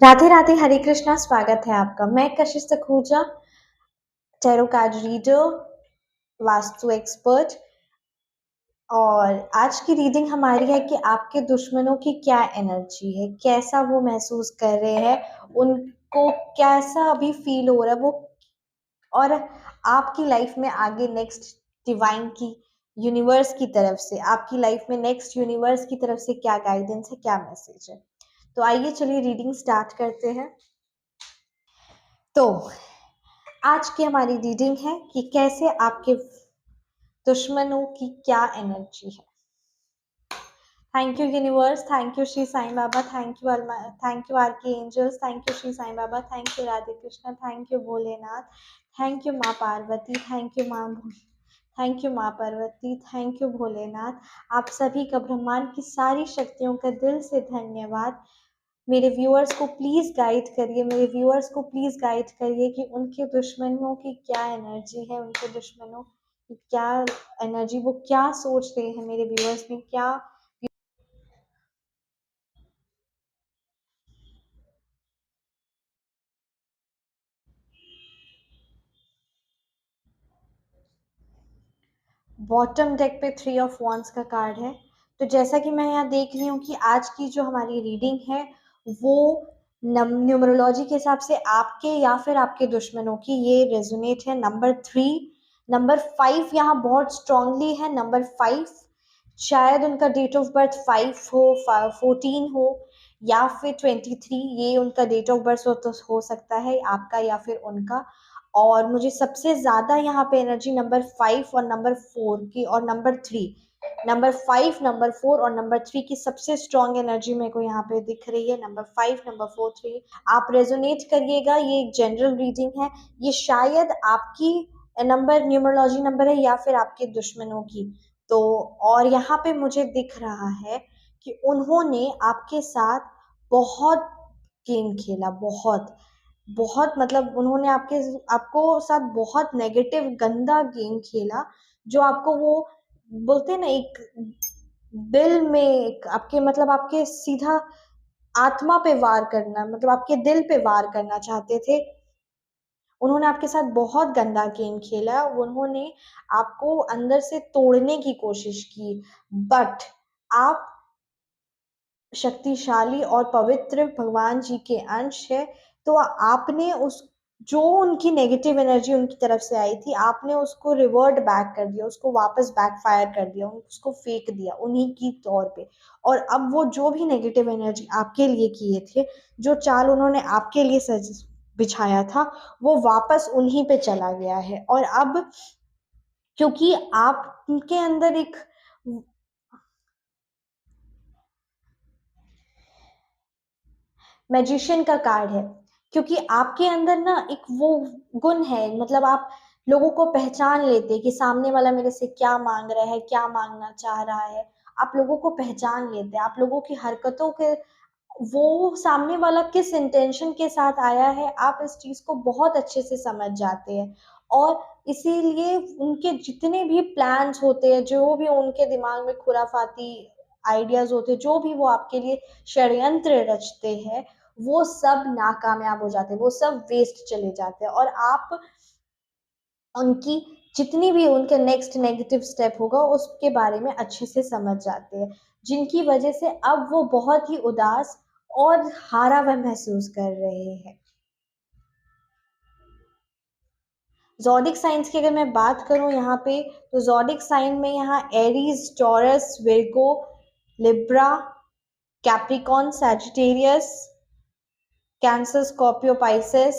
राधे राधे, हरे कृष्णा। स्वागत है आपका। मैं Kashish Takhuja, tarot card reader, Vastu expert. और आज की रीडिंग हमारी है कि आपके दुश्मनों की क्या एनर्जी है, कैसा वो महसूस कर रहे हैं, उनको कैसा अभी फील हो रहा है वो, और आपकी लाइफ में आगे नेक्स्ट डिवाइन की, यूनिवर्स की तरफ से, आपकी लाइफ में नेक्स्ट यूनिवर्स की तरफ से क्या गाइडेंस है, क्या मैसेज है। तो आइए चलिए रीडिंग स्टार्ट करते हैं। तो आज की हमारी रीडिंग है कि कैसे आपके दुश्मनों की क्या एनर्जी है। Thank you universe, thank you Shri Sai Baba, thank you archangels, thank you Shri Sai Baba, thank you Radhe Krishna, thank you Bholenath, thank you माँ पार्वती, थैंक यू माँ पार्वती, थैंक यू भोलेनाथ। आप सभी का, ब्रह्मांड की सारी शक्तियों का दिल से धन्यवाद। मेरे व्यूअर्स को प्लीज़ गाइड करिए, मेरे व्यूअर्स को प्लीज़ गाइड करिए कि उनके दुश्मनों की क्या एनर्जी है, उनके दुश्मनों की क्या एनर्जी, वो क्या सोच रहे हैं, मेरे व्यूअर्स में क्या। बॉटम डेक पे 3 ऑफ वॉन्ड्स का कार्ड है। तो जैसा कि मैं यहाँ देख रही हूँ कि आज की जो हमारी रीडिंग है वो न्यूमरोलॉजी के हिसाब से आपके या फिर आपके दुश्मनों की ये रेजोनेट है। नंबर 3, नंबर 5 यहाँ बहुत स्ट्रांगली है। नंबर 5 शायद उनका डेट ऑफ बर्थ 5 हो, 14 हो, या फिर 23। ये उनका डेट ऑफ बर्थ हो सकता है, आपका या फिर उनका। और मुझे सबसे ज्यादा यहाँ पे एनर्जी नंबर 5 और नंबर 4 की, और नंबर 5, नंबर 4 और नंबर 3 की सबसे स्ट्रॉन्ग एनर्जी मेरे को यहाँ पे दिख रही है। Number 5, number 4, 3। आप रेजोनेट करिएगा, ये एक जनरल रीडिंग है। ये शायद आपकी नंबर, न्यूमरोलॉजी नंबर है, या फिर आपके दुश्मनों की। तो और यहाँ पे मुझे दिख रहा है कि उन्होंने आपके साथ बहुत गेम खेला, बहुत बहुत, मतलब उन्होंने आपको साथ बहुत नेगेटिव गंदा गेम खेला, जो आपको वो बोलते हैं ना, एक दिल में, एक आपके, मतलब आपके सीधा आत्मा पे वार करना, मतलब आपके दिल पे वार करना चाहते थे। उन्होंने आपके साथ बहुत गंदा गेम खेला, उन्होंने आपको अंदर से तोड़ने की कोशिश की। बट आप शक्तिशाली और पवित्र भगवान जी के अंश है। तो आपने उस, जो उनकी नेगेटिव एनर्जी उनकी तरफ से आई थी, आपने उसको रिवर्ट बैक कर दिया, उसको वापस बैकफायर कर दिया, उसको फेंक दिया उन्हीं की तौर पे। और अब वो जो भी नेगेटिव एनर्जी आपके लिए किए थे, जो चाल उन्होंने आपके लिए सज बिछाया था, वो वापस उन्हीं पे चला गया है। और अब क्योंकि आपके अंदर एक मैजिशियन का कार्ड है, क्योंकि आपके अंदर ना एक वो गुण है, मतलब आप लोगों को पहचान लेते हैं कि सामने वाला मेरे से क्या मांग रहा है, क्या मांगना चाह रहा है। आप लोगों को पहचान लेते हैं, आप लोगों की हरकतों के, वो सामने वाला किस इंटेंशन के साथ आया है, आप इस चीज को बहुत अच्छे से समझ जाते हैं। और इसीलिए उनके जितने भी प्लान्स होते हैं, जो भी उनके दिमाग में खुराफाती आइडियाज होते हैं, जो भी वो आपके लिए षड्यंत्र रचते हैं, वो सब नाकामयाब हो जाते हैं, वो सब वेस्ट चले जाते हैं। और आप उनकी जितनी भी उनके नेक्स्ट नेगेटिव स्टेप होगा उसके बारे में अच्छे से समझ जाते हैं, जिनकी वजह से अब वो बहुत ही उदास और हारा हुआ महसूस कर रहे हैं। ज़ोडिक साइंस की अगर मैं बात करूं यहाँ पे, तो ज़ोडिक साइन में यहाँ Aries, taurus, Virgo, Libra, Capricorn, Sagittarius, cancer, Scorpio, Pisces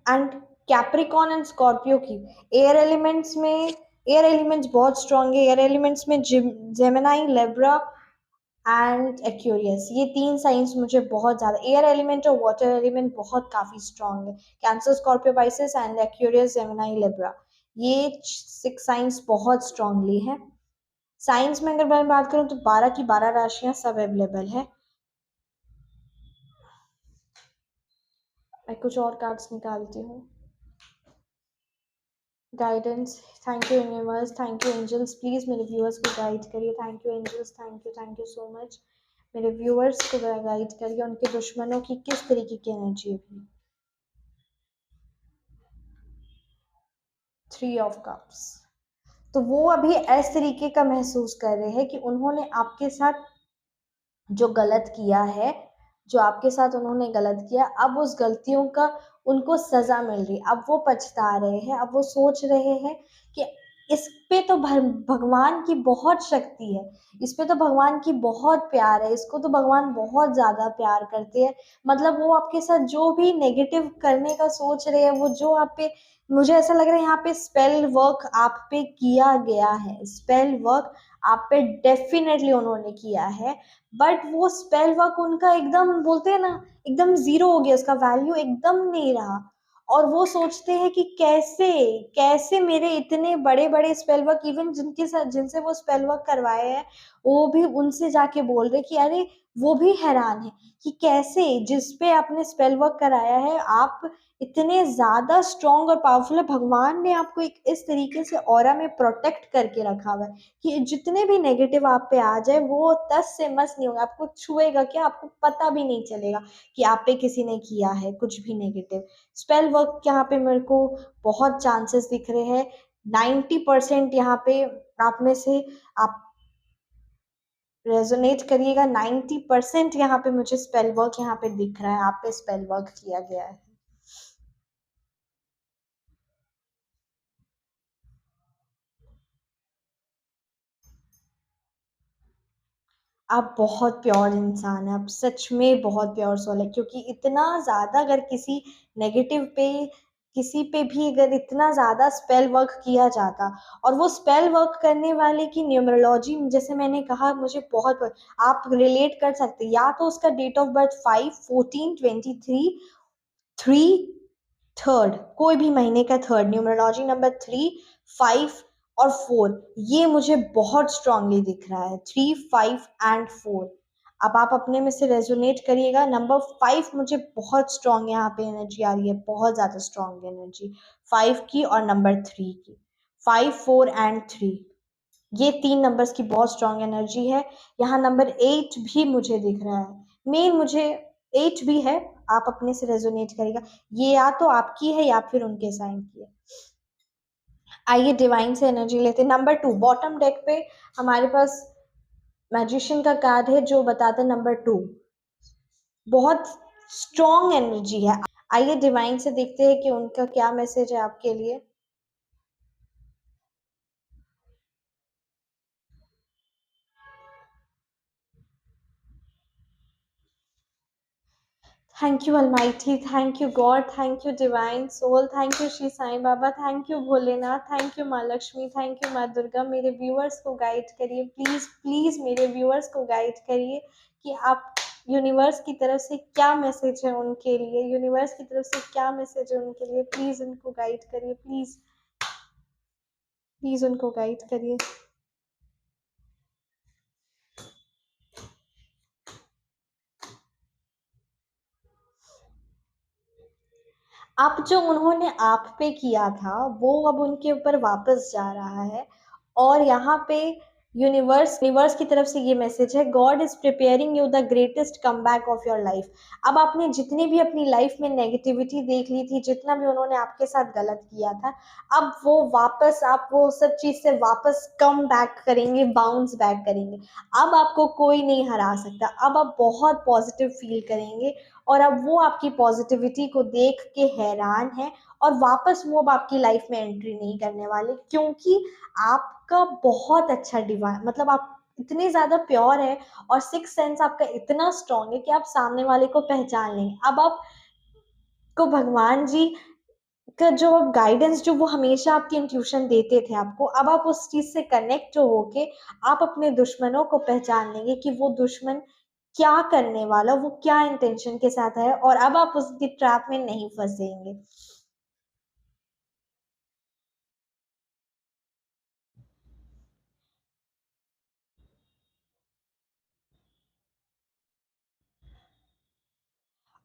and Capricorn and Scorpio की एयर एलिमेंट्स बहुत स्ट्रांग है। एयर एलिमेंट्स में जेमिनाई, लिब्रा एंड एक्वेरियस, ये 3 साइंस मुझे बहुत ज्यादा, एयर एलिमेंट और वाटर एलिमेंट बहुत काफी स्ट्रांग है। Cancer, Scorpio, Pisces and Aquarius, Gemini, Libra, ये 6 साइंस बहुत स्ट्रांगली है। साइंस में अगर मैं बात करूं तो 12 की 12 राशियां सब अवेलेबल है। मैं कुछ और कार्ड्स निकालती हूँ। Guidance, thank you universe, thank you angels, please मेरे व्यूअर्स को गाइड करिए। Thank you angels, thank you so much. मेरे व्यूअर्स को गाइड करिए, उनके दुश्मनों की किस तरीके की एनर्जी है। थ्री ऑफ कप्स, तो वो अभी इस तरीके का महसूस कर रहे हैं कि उन्होंने आपके साथ जो गलत किया है, जो आपके साथ उन्होंने गलत किया, अब उस गलतियों का उनको सजा मिल रही, अब वो पछता रहे हैं, अब वो सोच रहे हैं कि इस पे तो भगवान की बहुत शक्ति है, इस पे तो भगवान की बहुत प्यार है, इसको तो भगवान बहुत ज्यादा प्यार करते हैं। मतलब वो आपके साथ जो भी नेगेटिव करने का सोच रहे हैं, वो जो आप पे, मुझे ऐसा लग रहा है यहाँ पे स्पेल वर्क आप पे किया गया है, स्पेल वर्क आप पे डेफिनेटली उन्होंने किया है। बट वो स्पेल वर्क उनका एकदम, बोलते हैं ना, एकदम जीरो हो गया, उसका वैल्यू एकदम नहीं रहा। और वो सोचते हैं कि कैसे, कैसे मेरे इतने बड़े बड़े स्पेल वर्क, इवन जिनके साथ, जिनसे वो स्पेल वर्क करवाए हैं, वो भी उनसे जाके बोल रहे कि अरे, वो भी हैरान है कि कैसे जिस पे आपने स्पेल वर्क कराया है, आप इतने ज्यादा स्ट्रॉन्ग और पावरफुल है, भगवान ने आपको एक इस तरीके से ऑरा में प्रोटेक्ट करके रखा हुआ है कि जितने भी नेगेटिव आप पे आ जाए, वो तस से मस नहीं होगा, आपको छुएगा क्या, आपको पता भी नहीं चलेगा कि आप पे किसी ने किया है कुछ भी नेगेटिव। स्पेल वर्क यहाँ पे मेरे को बहुत चांसेस दिख रहे हैं, 90% यहाँ पे आप में से, आप रेजोनेट करिएगा, 90% यहाँ पे मुझे स्पेल वर्क यहाँ पे दिख रहा है, आप पे स्पेल वर्क किया गया है। आप बहुत प्योर इंसान है, आप सच में बहुत प्योर सोल है, क्योंकि इतना ज्यादा अगर किसी नेगेटिव पे, किसी पे भी अगर इतना ज्यादा स्पेल वर्क किया जाता, और वो स्पेल वर्क करने वाले की न्यूमरोलॉजी, जैसे मैंने कहा, मुझे बहुत, आप रिलेट कर सकते, या तो उसका date of birth 5, 14, 23, three, third, कोई भी महीने का थर्ड, न्यूमरोलॉजी नंबर 3, 5 और 4, ये मुझे बहुत स्ट्रांगली दिख रहा है, 3, 5 एंड 4। अब आप अपने में से रेजोनेट करिएगा, नंबर 5 मुझे बहुत स्ट्रांग यहाँ पे एनर्जी आ रही है, बहुत ज्यादा स्ट्रांग एनर्जी 5 की और नंबर 3 की, 5, 4 एंड 3, ये तीन नंबर्स की बहुत स्ट्रांग एनर्जी है। यहाँ नंबर 8 भी मुझे दिख रहा है, मेन मुझे 8 भी है, आप अपने से रेजोनेट करेगा, ये या तो आपकी है या फिर उनके साइन की है। आइए डिवाइन से एनर्जी लेते हैं। नंबर 2 बॉटम डेक पे हमारे पास मैजिशियन का कार्ड है, जो बताता है नंबर 2 बहुत स्ट्रॉन्ग एनर्जी है। आइए डिवाइन से देखते हैं कि उनका क्या मैसेज है आपके लिए। Thank you almighty, thank you God, thank you divine soul, thank you Shri Sai Baba, thank you Bholenath, thank you माँ लक्ष्मी, थैंक यू माँ दुर्गा। मेरे व्यूअर्स को गाइड करिए, प्लीज प्लीज मेरे व्यूअर्स को गाइड करिए कि आप, यूनिवर्स की तरफ से क्या मैसेज है उनके लिए, यूनिवर्स की तरफ से क्या मैसेज है उनके लिए, प्लीज उनको गाइड करिए, प्लीज प्लीज उनको गाइड करिए। अब जो उन्होंने आप पे किया था, वो अब उनके ऊपर वापस जा रहा है। और यहाँ पे यूनिवर्स की तरफ से ये मैसेज है, God is preparing you the greatest come back of your life. अब आपने जितनी भी अपनी लाइफ में नेगेटिविटी देख ली थी, जितना भी उन्होंने आपके साथ गलत किया था, अब वो वापस, आप वो सब चीज से वापस कम बैक करेंगे, बाउंस बैक करेंगे। अब आपको कोई नहीं हरा सकता, अब आप बहुत पॉजिटिव फील करेंगे। और अब वो आपकी पॉजिटिविटी को देख के हैरान है, और वापस वो अब आपकी लाइफ में एंट्री नहीं करने वाले, क्योंकि आपका बहुत अच्छा डिवाइन, मतलब आप इतने ज्यादा प्योर है, और सिक्स सेंस आपका इतना स्ट्रांग है कि आप सामने वाले को पहचान लेंगे। अब आप को भगवान जी का जो गाइडेंस, जो वो हमेशा आपकी इंट्यूशन देते थे आपको, अब आप उस चीज से कनेक्ट जो होके आप अपने दुश्मनों को पहचान लेंगे कि वो दुश्मन क्या करने वाला, वो क्या इंटेंशन के साथ है, और अब आप उसकी ट्रैप में नहीं फंसेंगे।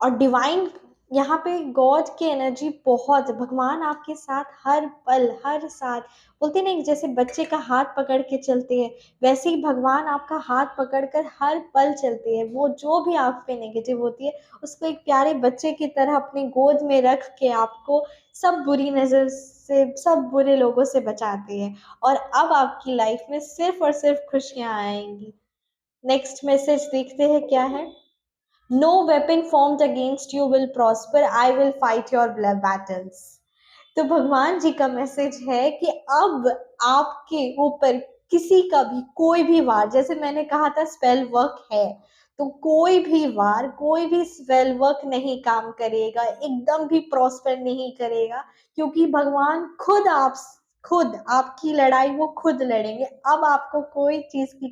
और डिवाइन यहाँ पे गॉड की एनर्जी बहुत, भगवान आपके साथ हर पल हर साथ, बोलते हैं ना जैसे बच्चे का हाथ पकड़ के चलते हैं, वैसे ही भगवान आपका हाथ पकड़कर हर पल चलते हैं। वो जो भी आप पे नेगेटिव होती है उसको एक प्यारे बच्चे की तरह अपने गोद में रख के आपको सब बुरी नजर से, सब बुरे लोगों से बचाते हैं। और अब आपकी लाइफ में सिर्फ और सिर्फ खुशियां आएंगी। नेक्स्ट मैसेज देखते हैं क्या है। No weapon formed against you will prosper, I will fight your battles. तो भगवान जी का मैसेज है कि अब आपके ऊपर किसी का भी कोई भी वार, जैसे मैंने कहा था स्पेल वर्क है, तो कोई भी वार, कोई भी स्पेल वर्क नहीं काम करेगा, एकदम भी प्रॉस्पर नहीं करेगा, क्योंकि भगवान खुद आप, खुद आपकी लड़ाई वो खुद लड़ेंगे। अब आपको कोई चीज की,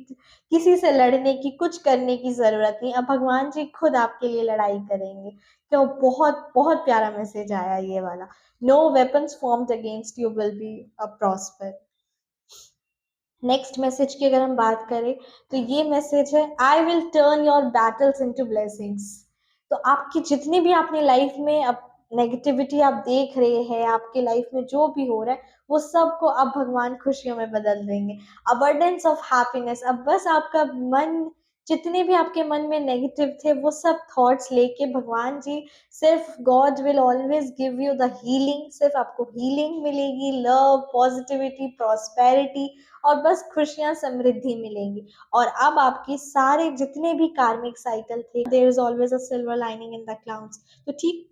किसी से लड़ने की, कुछ करने की जरूरत नहीं, अब भगवान जी खुद आपके लिए लड़ाई करेंगे। तो बहुत बहुत प्यारा मैसेज आया ये वाला। No weapons formed against you will be prosper. Next message की अगर हम बात करें तो ये मैसेज है, I will turn your battles into blessings. तो आपकी जितनी भी आपने लाइफ में अब नेगेटिविटी आप देख रहे हैं, आपके लाइफ में जो भी हो रहा है, वो सब को अब भगवान खुशियों में बदल देंगे। अबंडेंस ऑफ हैप्पीनेस, अब बस आपका मन, जितने भी आपके मन में नेगेटिव थे वो सब थॉट्स लेके भगवान जी, सिर्फ God will always give you the healing, सिर्फ आपको हीलिंग मिलेगी, लव, पॉजिटिविटी, प्रॉस्पेरिटी, और बस खुशियां, समृद्धि मिलेंगी। और अब आपके सारे जितने भी कार्मिक साइकिल थे, there is always a silver lining in the clouds, तो ठीक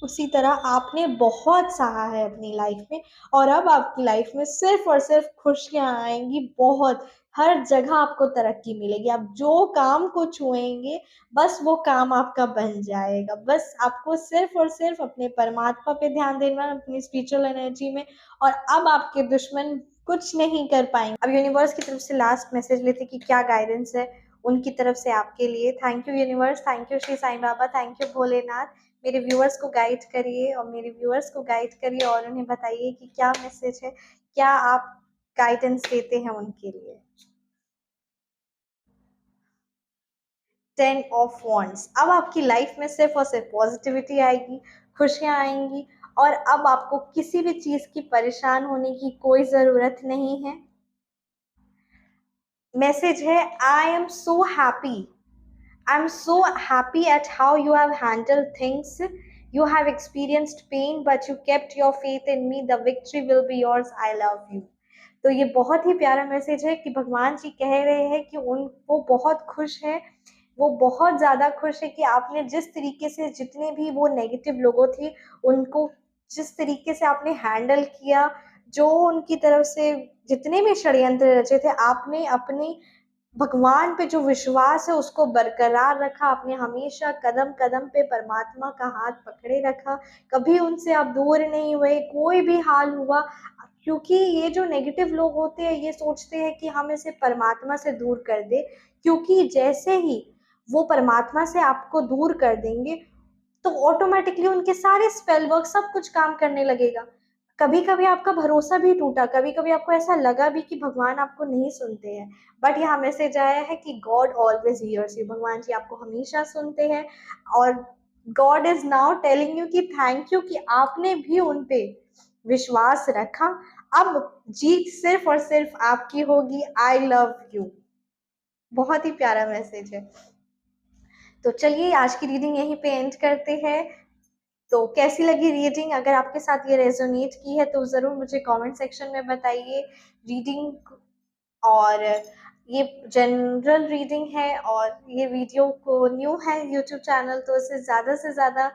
उसी तरह आपने बहुत सहा है अपनी लाइफ में, और अब आपकी लाइफ में सिर्फ और सिर्फ खुशियां आएंगी बहुत। हर जगह आपको तरक्की मिलेगी, आप जो काम को छुएंगे बस वो काम आपका बन जाएगा। बस आपको सिर्फ और सिर्फ अपने परमात्मा पे ध्यान देना, अपनी स्पिरिचुअल एनर्जी में, और अब आपके दुश्मन कुछ नहीं कर पाएंगे। अब यूनिवर्स की तरफ से लास्ट मैसेज लेते कि क्या गाइडेंस है उनकी तरफ से आपके लिए। Thank you universe, thank you Shri Sai Baba, thank you Bholenath. मेरे व्यूअर्स को गाइड करिए, और मेरे व्यूअर्स को गाइड करिए और उन्हें बताइए कि क्या मैसेज है, क्या आप गाइडेंस देते हैं उनके लिए। 10 ऑफ वॉन्ड्स, अब आपकी लाइफ में सिर्फ और सिर्फ पॉजिटिविटी आएगी, खुशियां आएंगी, और अब आपको किसी भी चीज की परेशान होने की कोई जरूरत नहीं है। मैसेज है, I am so happy, I'm so happy at how you have handled things. You have experienced pain, but you kept your faith in me. The victory will be yours. I love you. तो ये बहुत ही प्यारा message है कि भगवान जी कह रहे हैं कि उन, वो बहुत खुश है, वो बहुत ज्यादा खुश है कि आपने जिस तरीके से, जितने भी वो नेगेटिव लोगों थे उनको जिस तरीके से आपने हैंडल किया, जो उनकी तरफ से जितने भी षड्यंत्र रचे थे, आपने अपनी भगवान पे जो विश्वास है उसको बरकरार रखा, आपने हमेशा कदम कदम पे परमात्मा का हाथ पकड़े रखा, कभी उनसे आप दूर नहीं हुए, कोई भी हाल हुआ। क्योंकि ये जो नेगेटिव लोग होते हैं ये सोचते हैं कि हम इसे परमात्मा से दूर कर दे, क्योंकि जैसे ही वो परमात्मा से आपको दूर कर देंगे तो ऑटोमेटिकली उनके सारे स्पेल वर्क सब कुछ काम करने लगेगा। कभी कभी आपका भरोसा भी टूटा, कभी कभी आपको ऐसा लगा भी कि भगवान आपको नहीं सुनते हैं, बट यहाँ मैसेज आया है कि गॉड ऑलवेज हियर्स यू, भगवान जी आपको हमेशा सुनते हैं। और God is now telling you कि थैंक यू कि आपने भी उन पे विश्वास रखा। अब जीत सिर्फ और सिर्फ आपकी होगी। I love you. बहुत ही प्यारा मैसेज है। तो चलिए आज की रीडिंग यहीं पे एंड करते हैं। तो कैसी लगी रीडिंग, अगर आपके साथ ये रेजोनेट की है तो ज़रूर मुझे कमेंट सेक्शन में बताइए। रीडिंग, और ये जनरल रीडिंग है, और ये वीडियो को न्यू है यूट्यूब चैनल, तो इसे ज़्यादा से ज़्यादा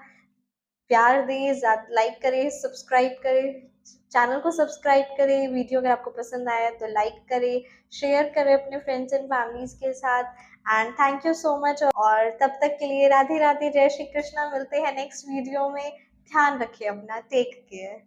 प्यार दें, लाइक करें, सब्सक्राइब करें, चैनल को सब्सक्राइब करें। वीडियो अगर आपको पसंद आया तो लाइक करें, शेयर करें अपने फ्रेंड्स एंड फैमिलीज के साथ। And thank you so much, और तब तक के लिए राधे राधे, जय श्री कृष्णा। मिलते हैं नेक्स्ट वीडियो में। ध्यान रखिए अपना, टेक केयर।